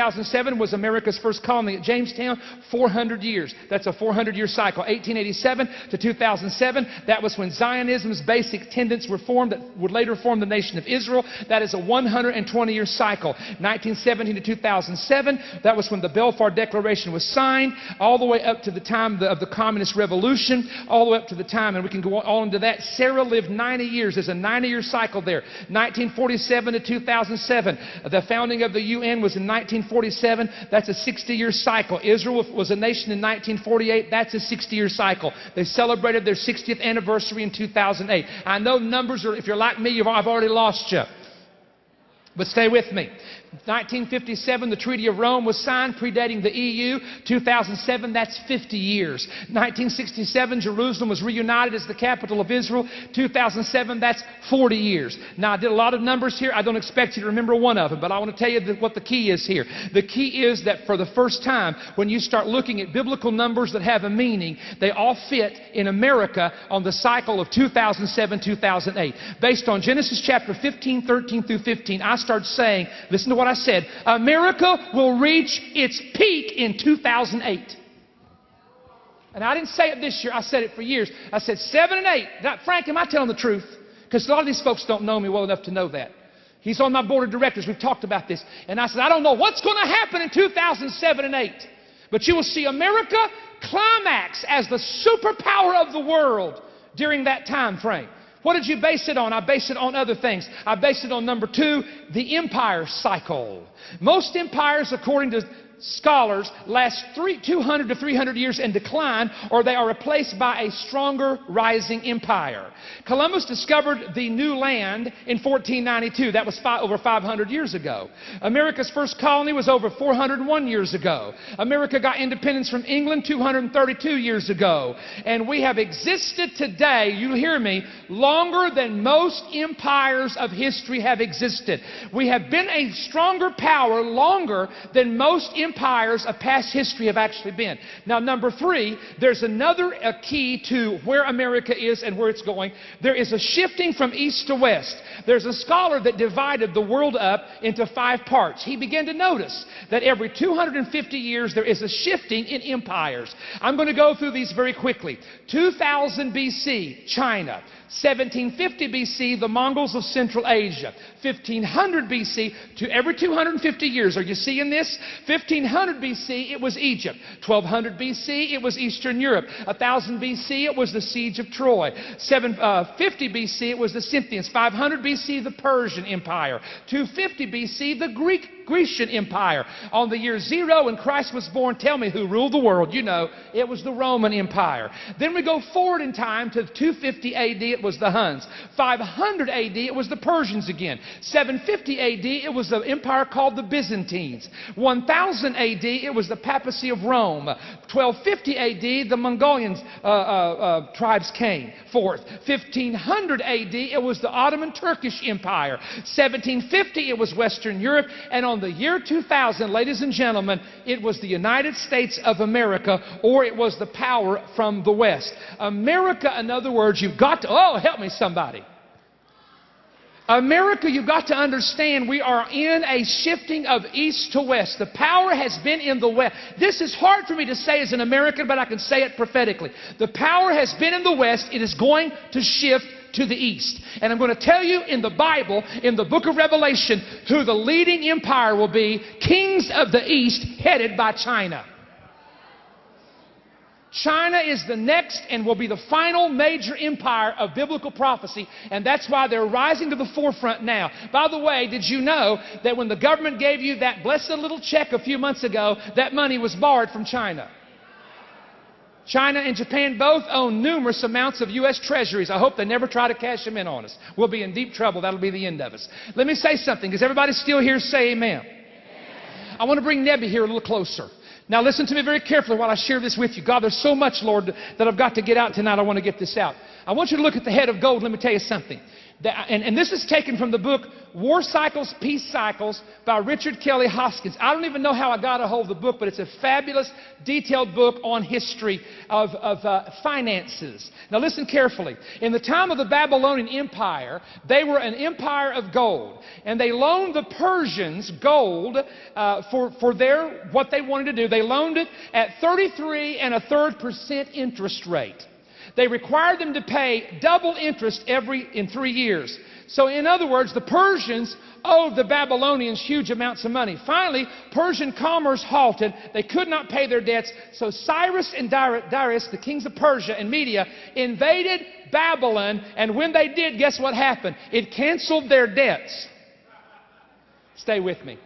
2007 was America's first colony at Jamestown, 400 years. That's a 400-year cycle. 1887 to 2007, that was when Zionism's basic tenets were formed that would later form the nation of Israel. That is a 120-year cycle. 1917 to 2007, that was when the Balfour Declaration was signed, all the way up to the time of the Communist Revolution, all the way up to the time, and we can go on into that. Sarah lived 90 years. There's a 90-year cycle there. 1947 to 2007. The founding of the UN was in 1947. That's a 60-year cycle. Israel was a nation in 1948. That's a 60-year cycle. They celebrated their 60th anniversary in 2008. I know numbers are, if you're like me, I've already lost you. But stay with me. 1957, the Treaty of Rome was signed, predating the EU. 2007, that's 50 years. 1967, Jerusalem was reunited as the capital of Israel. 2007, that's 40 years. Now, I did a lot of numbers here. I don't expect you to remember one of them, but I want to tell you what the key is here. The key is that for the first time, when you start looking at biblical numbers that have a meaning, they all fit in America on the cycle of 2007-2008. Based on Genesis chapter 15, 13 through 15, I start saying, listen to what I said, America will reach its peak in 2008. And I didn't say it this year, I said it for years. I said 7 and 8. Now, Frank, am I telling the truth? Because a lot of these folks don't know me well enough to know that. He's on my board of directors. We've talked about this. And I said, I don't know what's going to happen in 2007 and 8. But you will see America climax as the superpower of the world during that time frame. What did you base it on? I base it on other things. I base it on number 2, the empire cycle. Most empires, according to scholars, last 200 to 300 years and decline, or they are replaced by a stronger rising empire. Columbus discovered the new land in 1492. That was over 500 years ago. America's first colony was over 401 years ago. America got independence from England 232 years ago. And we have existed today, you hear me, longer than most empires of history have existed. We have been a stronger power longer than most empires of past history have actually been. Now, number 3, there's another key to where America is and where it's going. There is a shifting from east to west. There's a scholar that divided the world up into 5 parts. He began to notice that every 250 years there is a shifting in empires. I'm going to go through these very quickly. 2000 BC, China. 1750 BC, the Mongols of Central Asia. 1500 BC, to every 250 years. Are you seeing this? 1500 BC, it was Egypt. 1200 BC, it was Eastern Europe. 1000 BC, it was the siege of Troy. 750 BC, it was the Scythians. 500 BC, the Persian Empire. 250 BC, the Grecian Empire. On the year 0, when Christ was born, tell me who ruled the world. You know, it was the Roman Empire. Then we go forward in time to 250 AD, it was the Huns. 500 AD, it was the Persians again. 750 AD, it was the empire called the Byzantines. 1000 AD, it was the papacy of Rome. 1250 AD, the Mongolian tribes came forth. 1500 AD, it was the Ottoman Turkish Empire. 1750, it was Western Europe. And on the year 2000, ladies and gentlemen, it was the United States of America, or it was the power from the West. America, in other words, you've got to, oh, help me somebody. America, you've got to understand, we are in a shifting of east to west. The power has been in the west. This is hard for me to say as an American, but I can say it prophetically. The power has been in the west. It is going to shift to the east. And I'm going to tell you in the Bible, in the book of Revelation, who the leading empire will be. Kings of the east headed by China. China is the next and will be the final major empire of biblical prophecy, and that's why they're rising to the forefront now. By the way, did you know that when the government gave you that blessed little check a few months ago, that money was borrowed from China? China and Japan both own numerous amounts of U.S. treasuries. I hope they never try to cash them in on us. We'll be in deep trouble. That'll be the end of us. Let me say something. Is everybody still here? Say amen. I want to bring Nebby here a little closer. Now listen to me very carefully while I share this with you. God, there's so much, Lord, that I've got to get out tonight. I want to get this out. I want you to look at the head of gold. Let me tell you something. And this is taken from the book War Cycles, Peace Cycles by Richard Kelly Hoskins. I don't even know how I got a hold of the book, but it's a fabulous, detailed book on history of finances. Now listen carefully. In the time of the Babylonian Empire, they were an empire of gold. And they loaned the Persians gold for what they wanted to do. They loaned it at 33.33% interest rate. They required them to pay double interest in 3 years. So in other words, the Persians owed the Babylonians huge amounts of money. Finally, Persian commerce halted. They could not pay their debts. So Cyrus and Darius, the kings of Persia and Media, invaded Babylon. And when they did, guess what happened? It canceled their debts. Stay with me.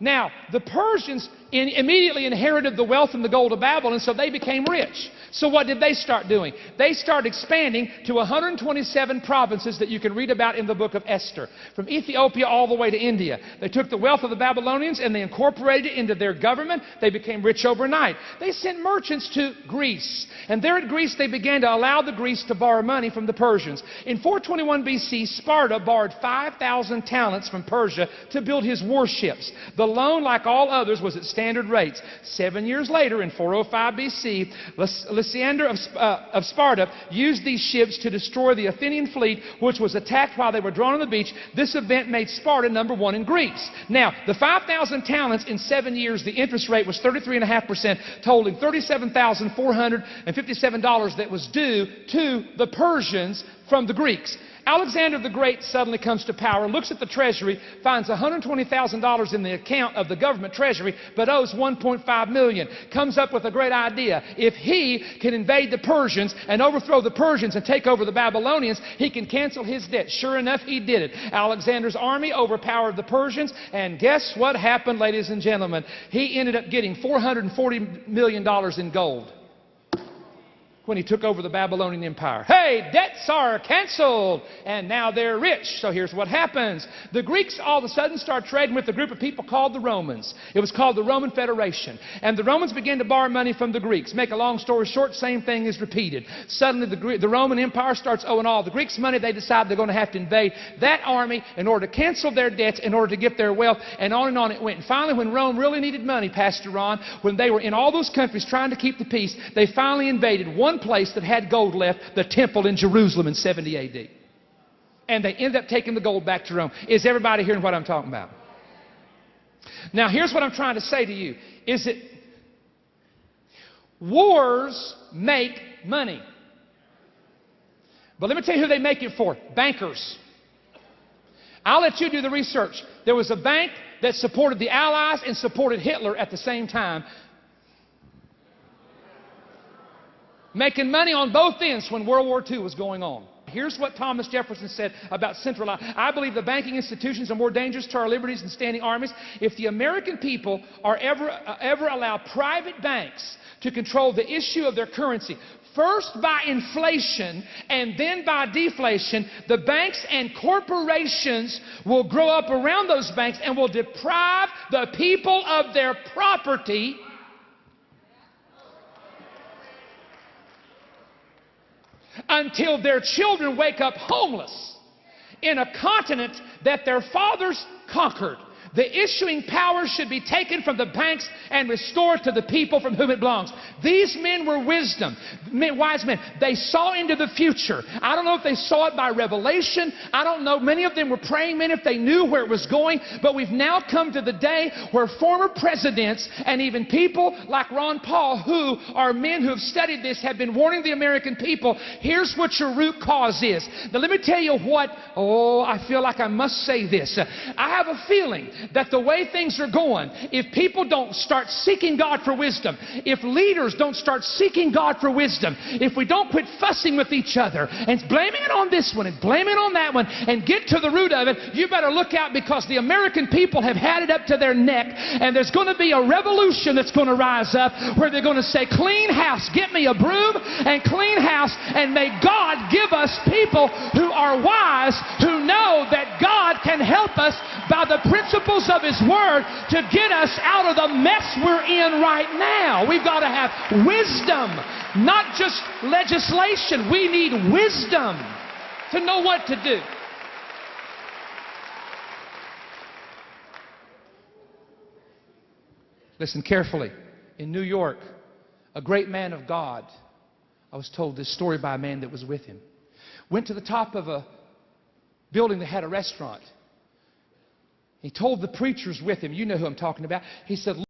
Now, the Persians immediately inherited the wealth and the gold of Babylon, so they became rich. So what did they start doing? They started expanding to 127 provinces that you can read about in the book of Esther, from Ethiopia all the way to India. They took the wealth of the Babylonians and they incorporated it into their government. They became rich overnight. They sent merchants to Greece, and there at Greece they began to allow the Greeks to borrow money from the Persians. In 421 BC, Sparta borrowed 5,000 talents from Persia to build his warships. The loan, like all others, was at standard rates. 7 years later, in 405 BC, Lysander of Sparta used these ships to destroy the Athenian fleet, which was attacked while they were drawn on the beach. This event made Sparta #1 in Greece. Now, the 5,000 talents in 7 years, the interest rate was 33.5%, totaling $37,457 that was due to the Persians from the Greeks. Alexander the Great suddenly comes to power, looks at the treasury, finds $120,000 in the account of the government treasury, but owes $1.5 million. Comes up with a great idea. If he can invade the Persians and overthrow the Persians and take over the Babylonians, he can cancel his debt. Sure enough, he did it. Alexander's army overpowered the Persians, and guess what happened, ladies and gentlemen? He ended up getting $440 million in gold when he took over the Babylonian Empire. Hey, debts are canceled, and now they're rich. So here's what happens. The Greeks all of a sudden start trading with a group of people called the Romans. It was called the Roman Federation. And the Romans began to borrow money from the Greeks. Make a long story short, same thing is repeated. Suddenly the Roman Empire starts owing all the Greeks money. They decide they're going to have to invade that army in order to cancel their debts, in order to get their wealth, and on it went. And finally, when Rome really needed money, Pastor Ron, when they were in all those countries trying to keep the peace, they finally invaded one place that had gold left, the temple in Jerusalem in 70 AD. And they ended up taking the gold back to Rome. Is everybody hearing what I'm talking about? Now, here's what I'm trying to say to you. Is that wars make money. But let me tell you who they make it for. Bankers. I'll let you do the research. There was a bank that supported the Allies and supported Hitler at the same time, making money on both ends when World War II was going on. Here's what Thomas Jefferson said about centralized. I believe the banking institutions are more dangerous to our liberties than standing armies. If the American people are ever allow private banks to control the issue of their currency, first by inflation and then by deflation, the banks and corporations will grow up around those banks and will deprive the people of their property until their children wake up homeless in a continent that their fathers conquered. The issuing power should be taken from the banks and restored to the people from whom it belongs. These men were wise men. They saw into the future. I don't know if they saw it by revelation. I don't know. Many of them were praying men if they knew where it was going. But we've now come to the day where former presidents and even people like Ron Paul, who are men who have studied this, have been warning the American people, here's what your root cause is. Now let me tell you what, I feel like I must say this. I have a feeling that the way things are going, if people don't start seeking God for wisdom, if leaders don't start seeking God for wisdom, if we don't quit fussing with each other and blaming it on this one and blaming it on that one and get to the root of it, you better look out, because the American people have had it up to their neck, and there's going to be a revolution that's going to rise up where they're going to say, clean house, get me a broom and clean house, and may God give us people who are wise, who know that God can help us by the principles of His Word to get us out of the mess we're in right now. We've got to have wisdom, not just legislation. We need wisdom to know what to do. Listen carefully. In New York, a great man of God, I was told this story by a man that was with him, went to the top of a building that had a restaurant. He told the preachers with him, you know who I'm talking about, he said,